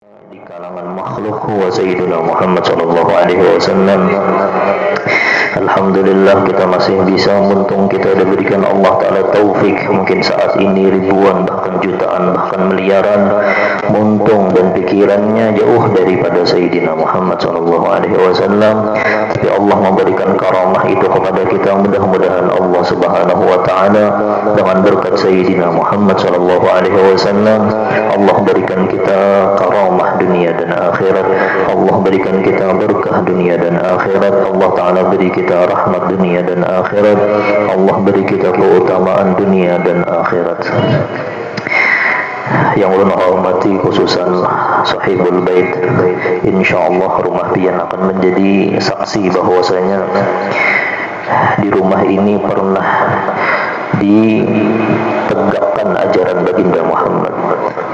di kalangan makhluk wa sayyidina Muhammad sallallahu alaihi wasallam. Alhamdulillah kita masih bisa, untung kita diberikan Allah Ta'ala taufik. Mungkin saat ini ribuan, bahkan jutaan, bahkan miliaran untung dan pikirannya jauh daripada Sayyidina Muhammad sallallahu alaihi wasallam. Tapi Allah memberikan karamah itu kepada kita. Mudah-mudahan Allah Subhanahu wa taala dengan berkat Sayyidina Muhammad sallallahu alaihi wasallam, Allah berikan kita karamah dunia dan akhirat. Allah berikan kita berkah dunia dan akhirat. Allah Ta'ala beri kita rahmat dunia dan akhirat. Allah beri kita keutamaan dunia dan akhirat. Yang ulun hormati khususan sahibul bait, insyaallah rumah pian akan menjadi saksi bahwasanya di rumah ini pernah ditegakkan ajaran baginda Muhammad,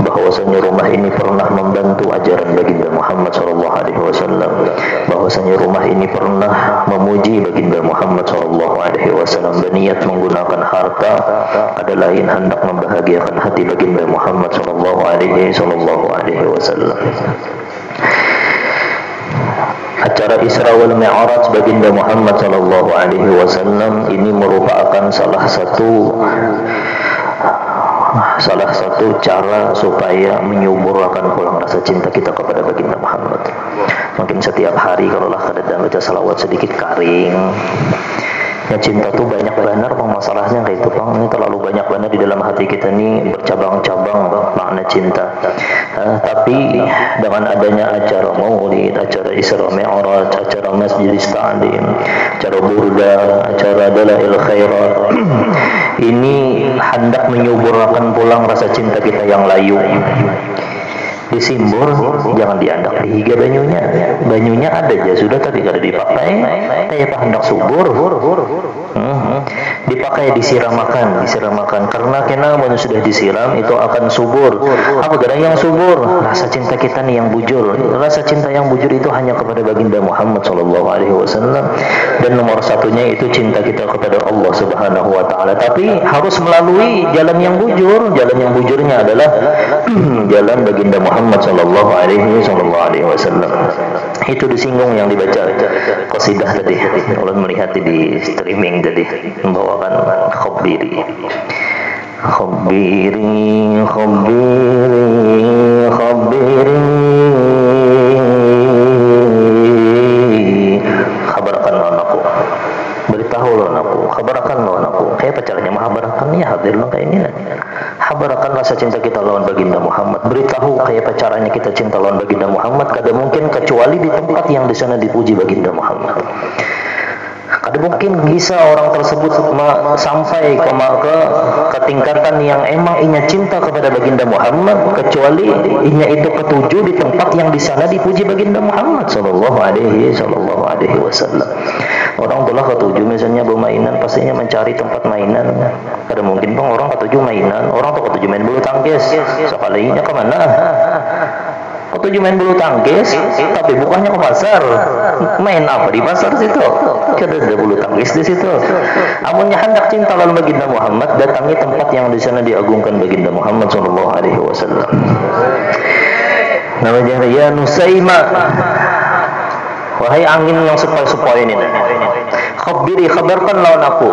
bahwasanya rumah ini pernah membantu ajaran baginda Muhammad sallallahu alaihi wasallam, bahwasanya rumah ini pernah memuji baginda Muhammad sallallahu alaihi wasallam. Berniat menggunakan harta adalah yang hendak membahagiakan hati baginda Muhammad sallallahu alaihi wasallam. Acara Isra wal Mi'raj baginda Muhammad sallallahu alaihi wasallam ini merupakan salah satu cara supaya menyuburkan pulang rasa cinta kita kepada baginda Muhammad. Mungkin setiap hari kalau lah kadang baca salawat sedikit karing. Ya, cinta tuh banyak benar masalahnya kayak itu Bang. Ini terlalu banyak benar di dalam hati kita nih, bercabang-cabang makna cinta. Tapi dengan adanya acara Maulid, acara Isra Mi'raj, acara Masjidis Ta'lim, acara Burda, acara Dalail Khairat, ini hendak menyuburkan pulang rasa cinta kita yang layu. Disimbur, jangan diandak dihiga banyunya ada aja sudah, tapi kalau dipakai kayak hendak subur, dipakai disiramakan karena kena sudah disiram itu akan subur. Apa gerangan yang subur? Rasa cinta kita nih yang bujur. Rasa cinta yang bujur itu hanya kepada baginda Muhammad sallallahu alaihi wasallam, dan nomor satunya itu cinta kita kepada Allah Subhanahu wa taala. Tapi harus melalui jalan yang bujur. Jalan yang bujurnya adalah jalan baginda Muhammad sallallahu alaihi wasallam. Itu disinggung yang dibaca qasidah tadi. Kalau melihat di streaming tadi membawakan khabiri khabarkan anakku, beritahu anakku, khabarkan anakku. Kayak pacarnya menghabarkan ya hadir lo kayak ini nanti. Khabarkan rasa cinta kita lawan baginda Muhammad. Beritahu kayak caranya kita cinta lawan baginda Muhammad. Kada mungkin kecuali di tempat yang di sana dipuji baginda Muhammad. Kada mungkin bisa orang tersebut sampai ke tingkatan yang emang inya cinta kepada baginda Muhammad kecuali inya itu ketujuh di tempat yang di sana dipuji baginda Muhammad sallallahu alaihi wasallam. Orang telah ketujuh misalnya bermainan, pastinya mencari tempat mainan. Kada mungkin bang orang ketujuh mainan, orang tuh ketujuh main bulu tangkis, sekalinya kemana? Ketujuh main bulu tangkis, tapi bukannya ke pasar. Main apa di pasar situ? Kada ada bulu tangkis di situ. Amunnya hendak cinta lawan baginda Muhammad, datangi tempat yang di sana diagungkan baginda Muhammad sallallahu alaihi wasallam. Namanya ya Nusaima, wahai angin yang sepoi-sepoi ini, khabarkan lawan aku.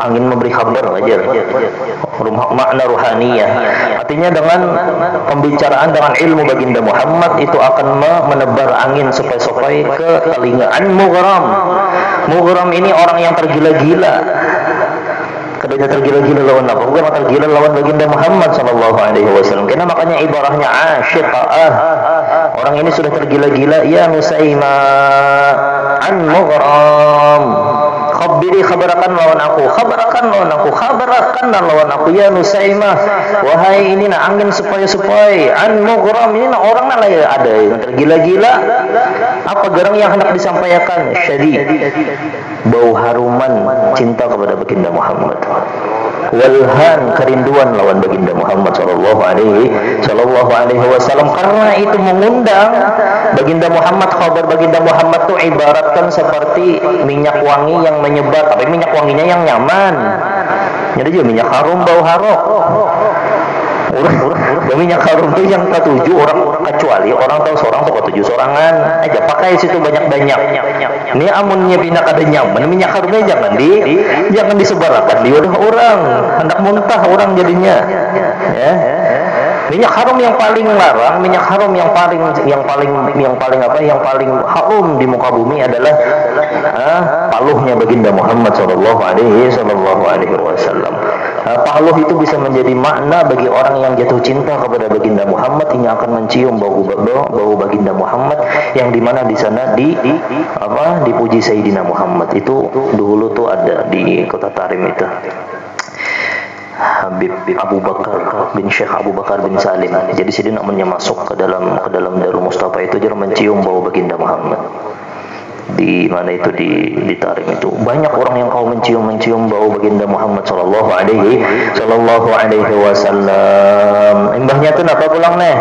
Angin memberi kabar aja. Makna ruhaniyah. Artinya dengan pembicaraan dengan ilmu baginda Muhammad itu akan menebar angin sepoi-sepoi ke telinga. Mughram ini orang yang tergila-gila. Kadang tergila-gila lawan apa? Bukan tergila lawan baginda Muhammad sallallahu alaihi wasallam. Karena makanya ibarahnya asyiqah. Orang ini sudah tergila-gila. Ya Nusaima an mughram. Khabarkan lawan aku ya Nusaimah, wahai ini angin sepoi-sepoi an mughram, ini orang ada yang tergila-gila. Apa gerang yang hendak disampaikan? Syadid, bau haruman cinta kepada baginda Muhammad, walhan, kerinduan lawan baginda Muhammad sallallahu alaihi wasallam. Karena itu mengundang baginda Muhammad, kabar baginda Muhammad itu ibaratkan seperti minyak wangi yang menyebar, tapi minyak wanginya yang nyaman. Jadi juga minyak harum, bau harum. Minyak harum itu yang ketujuh orang kecuali ruangan aja, pakai situ banyak-banyak. Ini amunnya pindah kada nyaman, minyak harumnya jangan disebarkan di wadah orang, hendak muntah orang jadinya. Ya. Minyak harum yang paling larang, minyak harum yang paling harum di muka bumi adalah paluhnya baginda Muhammad sallallahu alaihi wasallam. Paluh itu bisa menjadi makna bagi orang yang jatuh cinta kepada baginda Muhammad, ini akan mencium bau baginda Muhammad, yang dimana di sana dipuji Sayyidina Muhammad. Itu dulu tuh ada di kota Tarim itu. Habib Abu Bakar bin Syekh Abu Bakar bin Salim. Jadi sini namanya masuk ke dalam Darul Mustafa itu dia mencium bau baginda Muhammad. Di mana itu di Tarim itu banyak orang yang kau mencium bau baginda Muhammad sallallahu alaihi wasallam. Imbahnya tuh apa pulang nih?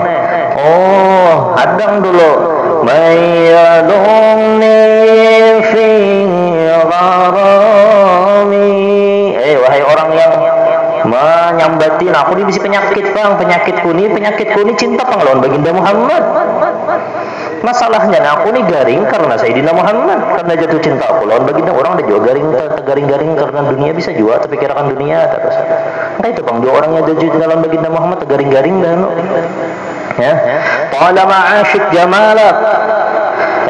Oh, hadang dulu. Mayaduni fi gharami. Wahai orang yang menyambati, aku ini bisi penyakit bang, penyakitku ini cinta pang lawan baginda Muhammad. Masalahnya aku ini garing karena Sayyidina Muhammad, karena jatuh cinta aku lawan baginda. Orang ada juga garing karena dunia bisa juga, tapi kirakan dunia terus. Entah itu bang, dua orang yang jatuh cinta lawan baginda Muhammad garing dan ya. Qala ma'asyik jamalak.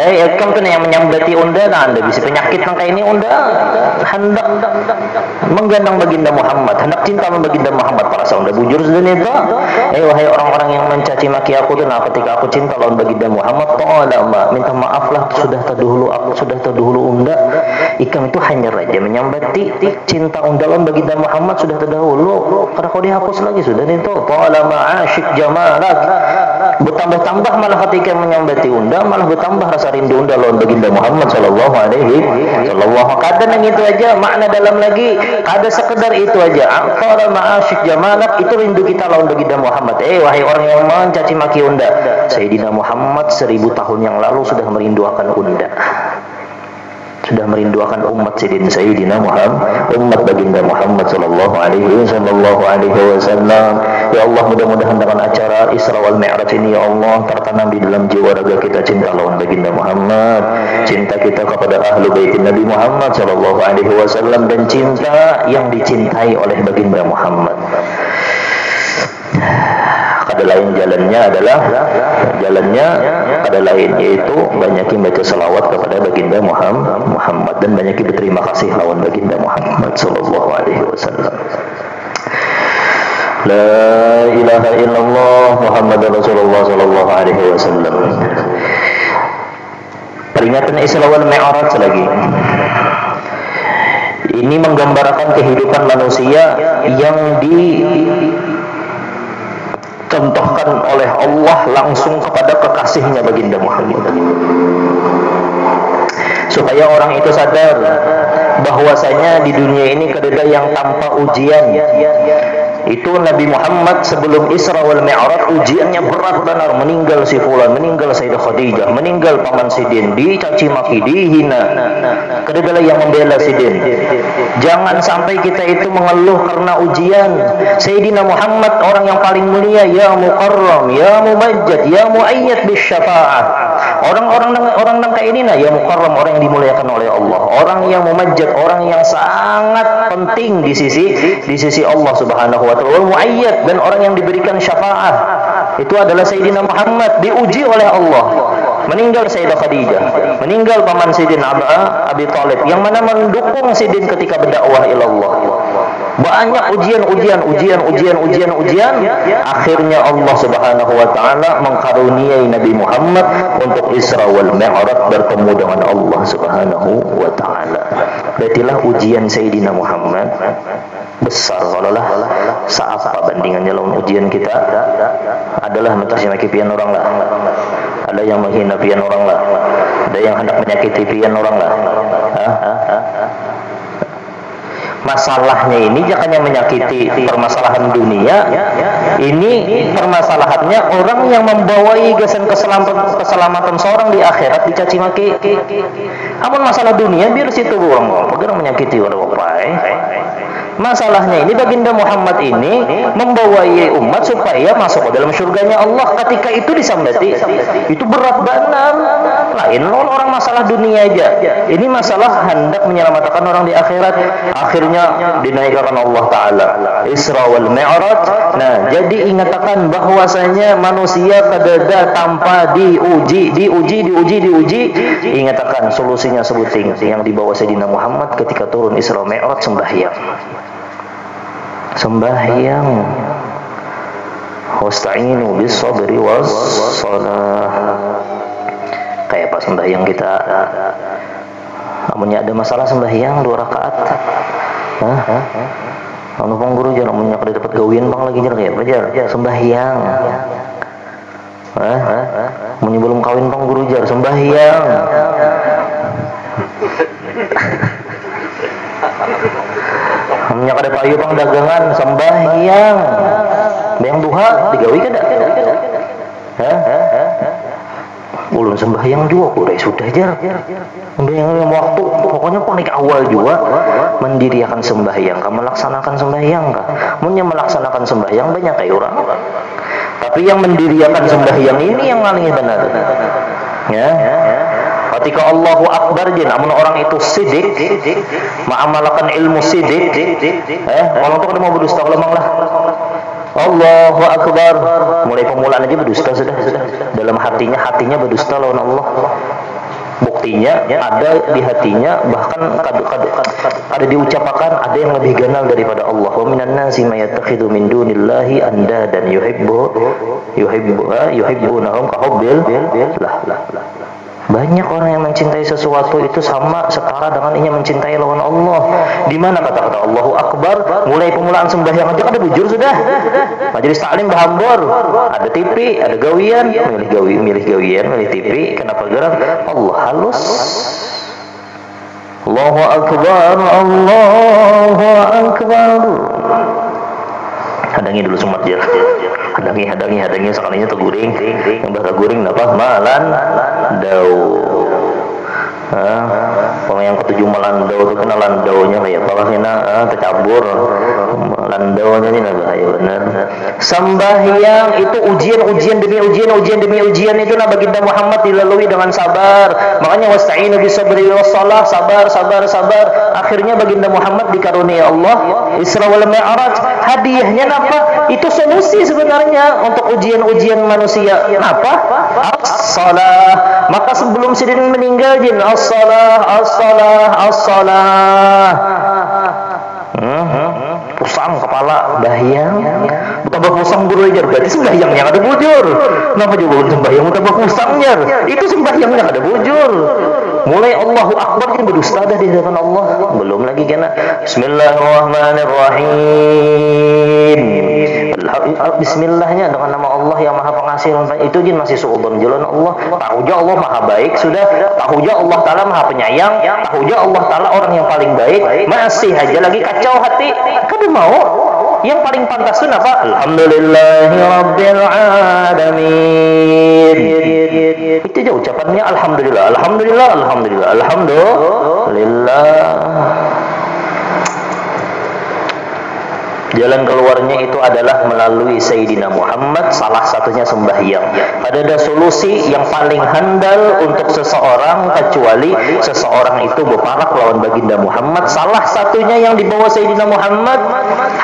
Kamu tuh yang menyambati unda, anda bisa penyakit nang kayak ini unda hendak menggandang baginda Muhammad, hendak cinta sama baginda Muhammad, para unda bujur sedunia itu. Wahai orang-orang yang mencaci maki aku tuh, ketika aku cinta lawan baginda Muhammad, minta maaflah, sudah terdahulu unda. Ikam itu hanya raja menyambati cinta unda lawan baginda Muhammad sudah terdahulu, karena kau dihapus lagi sudah itu. Qala ma'asyik jamalak. Bertambah-tambah malah ketika menyambati unda, malah bertambah rasa rindu unda lawan baginda Muhammad sallallahu alaihi wasallam. Kadang yang itu aja makna dalam lagi, kada sekedar itu aja. Qala ma'asyik jamalak, itu rindu kita lawan baginda Muhammad. Wahai orang yang mencaci maki unda, Sayyidina Muhammad 1000 tahun yang lalu sudah merindukan unda, sudah merindukan umat Sayyidina Muhammad, umat baginda Muhammad sallallahu alaihi wasallam. Ya Allah, mudah-mudahan dengan acara Isra wal Mi'raj ini ya Allah tertanam di dalam jiwa raga kita cinta lawan baginda Muhammad, cinta kita kepada ahlu bait Nabi Muhammad sallallahu alaihi wasallam, dan cinta yang dicintai oleh baginda Muhammad. Ada lain jalannya ada lain, yaitu banyakin baca salawat kepada baginda Muhammad dan banyakin berterima kasih lawan baginda Muhammad sallallahu alaihi wasallam. La ilaha illallah Muhammadur Rasulullah sallallahu alaihi wasallam. Peringatan Isra wal Mi'raj lagi. Ini menggambarkan kehidupan manusia yang dicontohkan oleh Allah langsung kepada kekasihnya baginda Muhammad, supaya orang itu sadar bahwasanya di dunia ini kada yang tanpa ujian. Itu Nabi Muhammad sebelum Isra wal Mi'raj ujiannya berat benar, meninggal si fulan, meninggal Sayyidah Khadijah, meninggal paman Sidin, dicaci maki, dihina. Kedua yang membela Sidin. Jangan sampai kita itu mengeluh karena ujian. Sayyidina Muhammad orang yang paling mulia, ya mukarram, ya mumajjad, ya muayyad bis syafa'ah. Orang kayak ini ya mukarram, orang yang dimuliakan oleh Allah, orang yang mumajjad, orang yang sangat penting di sisi Allah Subhanahu wa taala, wal muayyad, dan orang yang diberikan syafaat. Itu adalah Sayyidina Muhammad, diuji oleh Allah. Meninggal Sayyidah Khadijah, meninggal paman Sidin Abi Thalib, yang mana mendukung Sidin ketika berdakwah ilallah. Banyak ujian. Akhirnya Allah Subhanahu wa taala mengkaruniai Nabi Muhammad untuk Isra wal Mi'raj, bertemu dengan Allah Subhanahu wa taala. Berartilah ujian Sayyidina Muhammad besar. Kalau lah apa bandingannya lawan ujian kita adalah mencaci maki pian orang lah, ada yang menghina pian orang lah, ada yang hendak menyakiti pian orang lah. Masalahnya ini jangan yang menyakiti permasalahan dunia. Ini permasalahannya orang yang membawai gasan keselamatan seorang di akhirat dicaci maki. Amun masalah dunia biar situ orang menyakiti orang apa. Masalahnya ini baginda Muhammad ini membawai umat supaya masuk ke dalam surganya Allah. Ketika itu disambati, itu berat benar. Lain orang masalah dunia aja. Ini masalah hendak menyelamatkan orang di akhirat. Akhirnya dinaikkan Allah Ta'ala Isra wal Mi'raj. Nah, jadi ingatakan bahwasanya manusia kadada tanpa diuji. Ingatakan solusinya sebuting yang dibawa Sayyidina Muhammad ketika turun Isra Mi'raj, sembahyang. Wasta'inu bis sabri was salah. Kayak pas sembahyang kita, amunnya ada masalah sembahyang 2 rakaat. Anu pang guru jangan amunnya kada dapat gawian bang lagi jar kayak aja sembahyang. Amunnya belum kawin bang guru jar sembahyang. Amunnya kada payu bang dagangan sembahyang. Bayang duha digawi kada? Ulun sembahyang juga udah sudah jar. Sembahyang waktu pokoknya paling awal juga mendirikan sembahyang, melaksanakan sembahyang kah? Munnya melaksanakan sembahyang banyak kayak orang. Tapi yang mendirikan sembahyang ini yang paling benar. Ya. Ketika Allahu Akbar jin, namun orang itu sidik, mengamalkan ilmu sidik, kalau tuh mau berdusta lemang lah. Allahu Akbar, mulai pemulaan aja berdusta sudah. Dalam hatinya berdusta lawan Allah. Buktinya ada di hatinya, bahkan ada diucapkan ada yang lebih ganal daripada Allah. Wa minan nasi may yattakhidhu min dunillahi andadan yuhibbunahum ka hubbil lah. Banyak orang yang mencintai sesuatu itu sama setara dengan ia mencintai lawan Allah. Di mana kata-kata Allahu Akbar, mulai pemulaan sembahyang aja kada bujur sudah. Majelis taklim bahambor, ada TV, ada gawian, milih gawian, milih TV. Kenapa gerak? Allah halus. Allahu Akbar, Allahu Akbar. Hadangi dulu sumat jar. Hadangi sekalinya terguring. Yang bakal guring apa? Malan dau. Yang ketujuh melandau itu kena landaunya kayak kalau kena tercabur landaunya ini bahaya benar. Sembahyang itu ujian demi ujian itu nah baginda Muhammad dilalui dengan sabar. Makanya wasta'inu bisabri wassalah, sabar. Akhirnya baginda Muhammad dikaruniai Allah Isra wal Mi'raj. Hadiahnya apa? Itu solusi sebenarnya untuk ujian-ujian manusia. Apa? As-salah. Maka sebelum sidin meninggal jin as-salah. Pusang kepala bahyang. Tambah pusang buru aja berarti sembahyangnya ada bujur. Kenapa juga belum sembahyang tambah pusangnya? Itu sembahyangnya ada bujur. Mulai Allahu Akbar kan berdusta dah di hadapan Allah. Belum lagi kena Bismillahirrahmanirrahim. Bismillahnya dengan nama Allah yang Maha Pengasih. Itu jin masih suudzon jalan Allah. Tahuja Allah Maha baik sudah. Tahuja Allah Ta'ala Maha penyayang. Tahuja Allah Ta'ala orang yang paling baik. Masih aja lagi kacau hati. Kada mau. Yang paling pantas itu apa? Alhamdulillahirabbil alamin. Itu aja ucapannya alhamdulillah. Jalan keluarnya itu adalah melalui Sayyidina Muhammad, salah satunya sembahyang. Ada solusi yang paling handal untuk seseorang kecuali seseorang itu berparak lawan baginda Muhammad. Salah satunya yang dibawa Sayyidina Muhammad,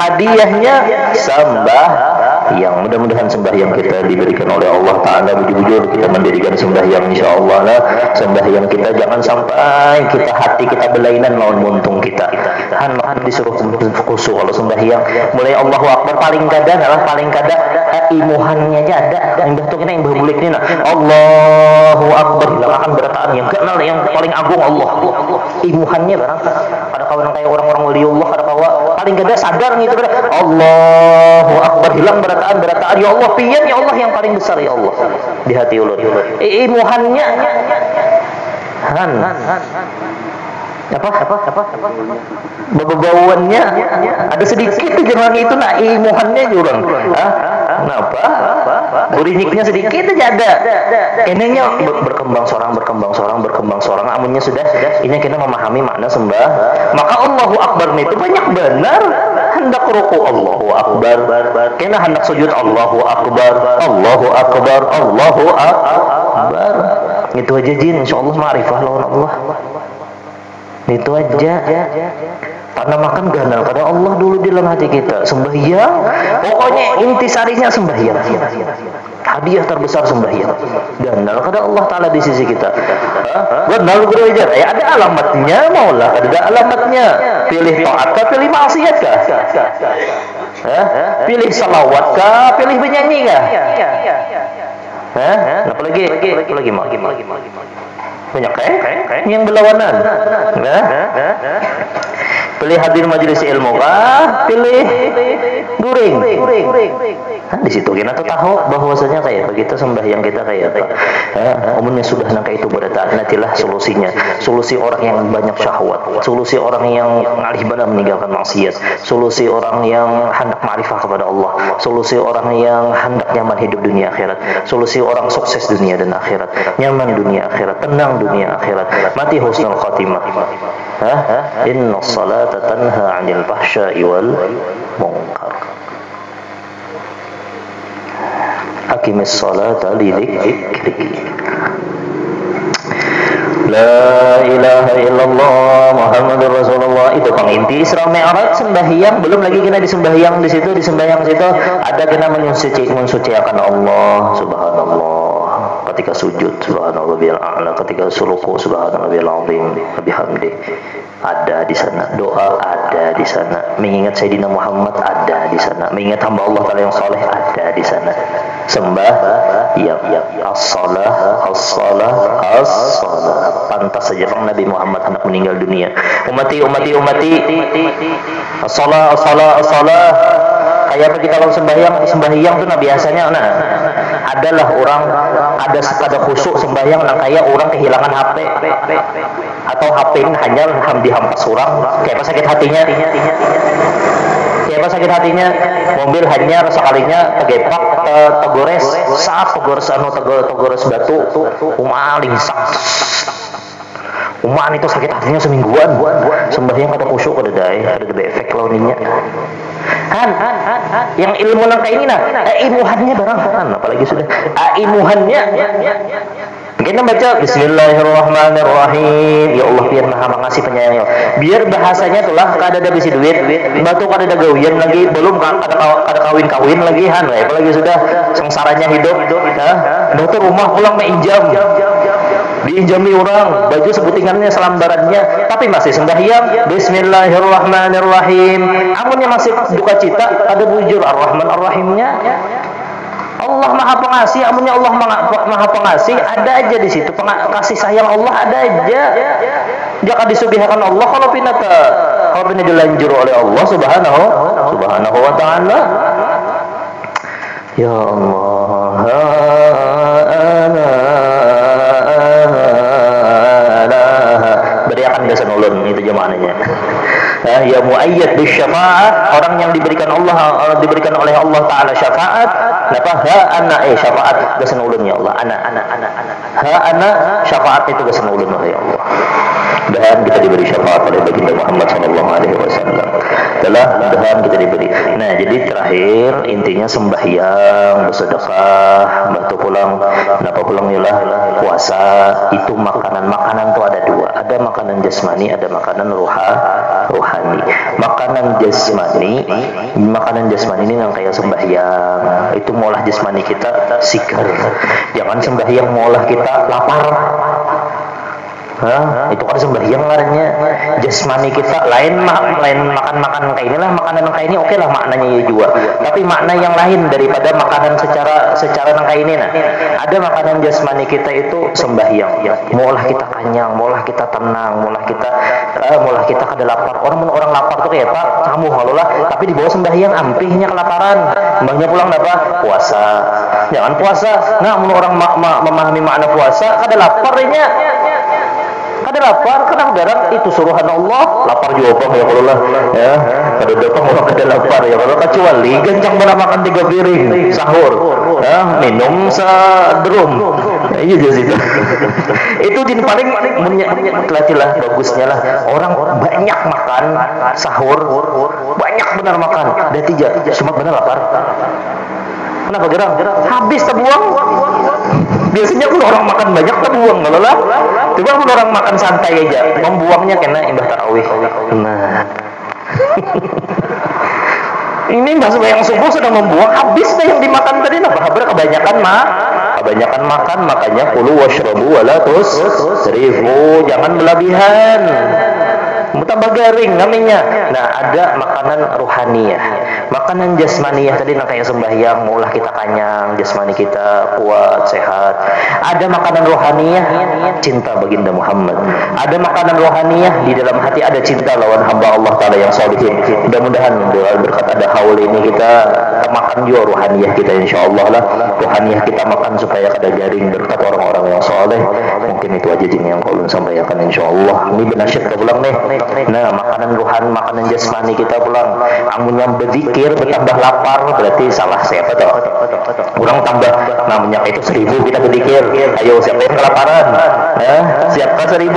hadiahnya sembahyang. Mudah-mudahan sembahyang kita diberikan oleh Allah Ta'ala bujur-bujur kita mendirikan sembahyang insyaAllah lah. Sembahyang kita jangan sampai hati kita belainan lawan muntung kita. Disuruh khusyuk kalau sembahyang. Mulai Allahu Akbar paling kada imuhannya aja ada. Yang betul kita yang berbulik ini Allahu Akbar akan berataan yang kenal yang paling agung Allah. Imuhannya barang ada kawan kayak orang-orang waliullah ada kawa paling kada sadar gitu kan Allahu Akbar hilang berataan ya Allah pian ya Allah yang paling besar ya Allah di hati ulun. Imuhannya apa bebauannya ada sedikit jangan itu imuhannya juga Kenapa? Burinyiknya sedikit aja ada. Kenanya berkembang seorang. Amunnya sudah, ini kita memahami makna sembah. Maka Allahu Akbar itu banyak benar. Hendak ruku Allahu Akbar. Kena hendak sujud Allahu Akbar. Itu aja jin, insyaallah ma'rifah lawan Allah. Itu aja. Karena makan ganal karena Allah dulu di dalam hati kita. Sembahyang, pokoknya intisarinya sembahyang. Hadiah terbesar sembahyang. Ganal karena Allah Ta'ala di sisi kita. Ganal guru aja. Ya ada alamatnya, maulah ada alamatnya. Pilih taat kah, pilih maksiat kah? Pilih salawat kah, pilih penyanyi kah? Apalagi mau? Banyak yang berlawanan. Pilih hadir majelis ilmu kah? Pilih guring. Di situ kita tuh tahu bahwasanya kayak begitu sembahyang kita kayak umumnya sudah nangka itu berdataan nantilah solusinya. Solusi orang yang banyak syahwat, solusi orang yang ngalih benar meninggalkan maksiat, solusi orang yang hendak ma'rifah kepada Allah, solusi orang yang hendak nyaman hidup dunia akhirat, solusi orang sukses dunia dan akhirat, nyaman dunia akhirat, tenang dunia akhirat, mati husnul khatimah. Inna salata tanha 'anil fahsya'i wal munkar. Aqimis salata li dzikri. La ilaha illallah Muhammadur Rasulullah. Itu penginti Isra Mi'raj sembahyang. Belum lagi kena disembahyang di situ, disembahyang situ ada kena mensucikan Allah subhanallah. Ketika sujud subhanallah bil a'la, ketika ruku subhanallah bil azim bihamdi. Ada di sana doa, ada di sana mengingat Sayyidina Muhammad, ada di sana mengingat hamba Allah Ta'ala yang saleh, ada di sana sembah ya as-salah pantas saja Bang Nabi Muhammad hendak meninggal dunia. Umati as-salah kayak apa kita kalau sembahyang tuh nah biasanya adalah orang ada sekadar khusyuk sembahyang kayak orang kehilangan HP atau HP ini hanya dihampas orang kayak apa sakit hatinya mobil hanya sekalinya tegepak tegores batu lisak umaan itu sakit hatinya semingguan sembahyang ada khusyuk ada efek launinya yang ilmu nang kayak ini imuhannya barang apalagi sudah imuhannya kita baca Bismillahirrahmanirrahim. Ya Allah biar maha mengasih penyayang. Biar bahasanya tulah kada ada bisi duit, batu kada ada gawian lagi, belum kada kawin lagi apalagi sudah sengsaranya hidup. Batu rumah pulang meinjam. Diinjami orang, baju sebutingannya selambarannya, tapi masih sembahyang. Bismillahirrahmanirrahim. Amunnya masih duka cita, ada bujur Ar-Rahman Ar-Rahimnya. Allah Maha Pengasih, amunnya Allah Maha Pengasih, ada aja di situ kasih sayang Allah ada aja. Jangan disubihakan Allah kalau pina dilanjur oleh Allah Subhanahu wa Ta'ala. Ya Allah, beriakan biasa nulun itu jamananya. Ya muayyad bisyafa'ah, orang yang diberikan oleh Allah Ta'ala syafaat. Kenapa? Syafaat geus ulun ya Allah. Syafaat itu geus ulun ya Allah. Dan kita diberi syafaat oleh baginda Muhammad sallallahu alaihi wasallam. Mudah-mudahan kita diberi. Nah, jadi terakhir intinya sembahyang, bersedekah, batu pulang, kenapa pulang ialah puasa. Itu makanan tuh ada dua. Ada makanan jasmani, ada makanan rohani. Makanan jasmani ini yang kayak sembahyang. Itu molah jasmani kita sigar. Jangan sembahyang molah kita lapar. Itu kan sembahyang ngarannya. Jasmani kita lain makan kayak inilah, makanan kayak ini oke lah maknanya ya juga. Tapi makna yang lain daripada makanan secara kayak ini ada makanan jasmani kita itu sembahyang. Maulah kita kenyang, maulah kita tenang, maulah kita kada lapar. Orang lapar tuh kayak Pak, kamu halolah, tapi di bawah sembahyang ampihnya kelaparan. Mbahnya pulang apa? Puasa. Jangan puasa. Nah, orang memahami makna puasa kada laparnya. Kada lapar, kada garang itu suruhan Allah. Lapar juga apa ya kalau lah ya. Kada datang orang kada lapar ya kalau kecuali gancang mana makan 3 piring sahur. Ya, minum sadrum. Iya jadi itu. Itu jin paling lah bagusnya lah. Orang banyak makan sahur, banyak benar makan. Dan tidak cuma benar lapar. Kenapa gerang? Habis terbuang. Biasanya pun orang makan banyak terbuang kalau lah. Coba pun orang makan santai aja, membuangnya kena imbah tarawih. Nah. Ini mbah sembahyang subuh sudah membuang habis deh yang dimakan tadi. Nah, kebanyakan makan, makanya kulu washrabu wala tusrifu, jangan berlebihan. Tambah garing namanya. Nah, ada makanan ruhaniyah, makanan jasmaniyah tadi nak kayak sembahyang maulah kita kanyang, jasmani kita kuat, sehat. Ada makanan ruhaniyah, cinta baginda Muhammad. Ada makanan ruhaniyah, di dalam hati ada cinta lawan hamba Allah Ta'ala yang sholihin. Mudah-mudahan berkat ada haul ini kita makan juga ruhaniyah kita, insyaallah lah. Ruhaniyah kita makan supaya kada garing berkat orang-orang yang soleh. Mungkin itu aja jin yang kalau sampaikan, insyaallah. Ini benasyid ke pulang nih. Nah, makanan ruhan, makanan jasmani kita pulang. Amun yang berzikir bertambah lapar berarti salah siapa toh? Kurang tambah namanya itu 1000 kita berzikir. Ayo siapa yang kelaparan? Siapa 1000?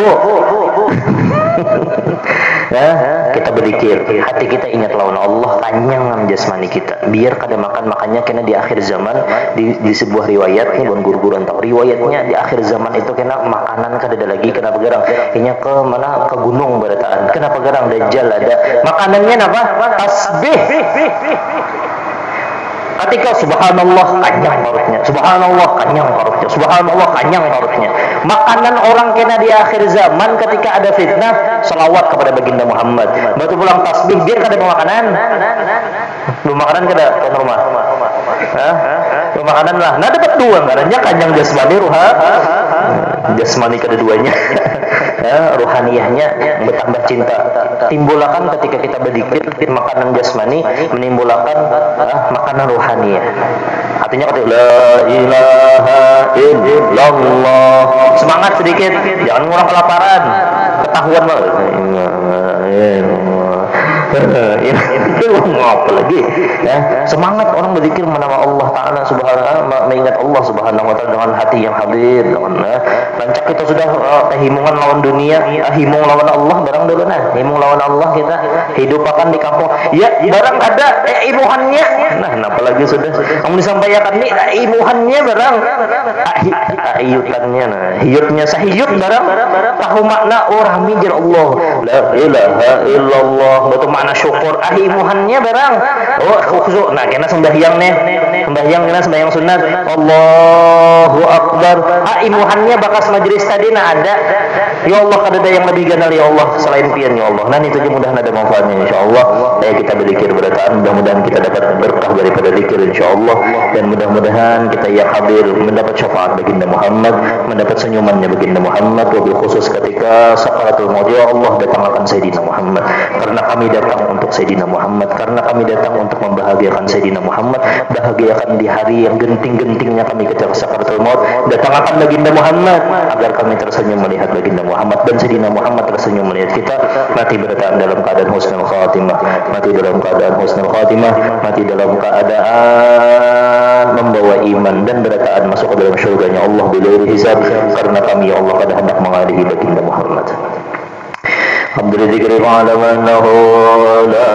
Kita berzikir, hati kita ingat lawan Allah, kanyang jasmani kita. Biar kada makan-makannya kena di akhir zaman di sebuah riwayat nih, bon guru-guru tahu riwayatnya di akhir zaman itu kena makanan kada ada lagi, kena bergerang. Kayaknya ke mana, ke gunung berataan. Kenapa gerang? Dajjal ada. Makanannya apa? Tasbih. Ketika subhanallah kanyang perutnya, subhanallah kanyang perutnya, subhanallah kanyang perutnya. Makanan orang kena di akhir zaman ketika ada fitnah, selawat kepada baginda Muhammad. Batu pulang tasbih, dia kada makanan. Belum makanan kada ke rumah. Belum makanan lah. Nah dapat dua karena kanyang jasmani jasmani kedua-duanya. Ruhaniyahnya bertambah cinta. Timbulakan ketika kita berzikir makanan jasmani, menimbulkan makanan ruhaniyah. Artinya kata la ilaha illallah. Semangat sedikit, jangan ngurang kelaparan. Ketahuan banget. Ini ngapa lagi ya? Semangat orang berzikir menama Allah Ta'ala subhanahu, mengingat Allah subhanahu wa ta'ala dengan hati yang hadir, dengan rancak kita sudah himungan lawan dunia, himung lawan Allah barang dulu nah, himung lawan Allah kita hidup akan di kampung ya barang ada imuhannya. Nah apalagi sudah kamu disampaikan nih imuhannya barang ayutannya, nah hiyutnya sahiyut barang tahu makna orang mijir Allah la ilaha illallah, betul makna syukur imuhannya barang khusyuk. Nah kena sembahyang nih, sembahyang kena sembahyang sunat Allahu Akbar, imuhannya bakas majelis tadi nah ada ya Allah kada ada yang lebih ganal ya Allah selain pian ya Allah. Nah itu mudah-mudahan ada manfaatnya insyaallah. Kita berzikir berataan, mudah-mudahan kita dapat berkah daripada zikir insyaallah, dan mudah-mudahan kita yang hadir mendapat syafaat baginda Muhammad, mendapat senyumannya baginda Muhammad, wabil khusus ketika sakaratul maut ya Allah datangkan Sayyidina Muhammad, karena kami datang untuk Sayyidina Muhammad, karena kami datang untuk membahagiakan Sayyidina Muhammad. Bahagiakan di hari yang genting-gentingnya kami ketika sakaratul maut, datangkan baginda Muhammad agar kami tersenyum melihat baginda Muhammad dan Sayyidina Muhammad tersenyum melihat kita. Mati bertahan dalam keadaan husnul khatimah, mati dalam keadaan husnul khatimah, mati dalam keadaan membawa iman dan bertahan masuk ke dalam syurganya Allah bila hisab, karena kami ya Allah kada hendak mengasihi baginda Muhammad. Abdul dzikri ma'lam annahu la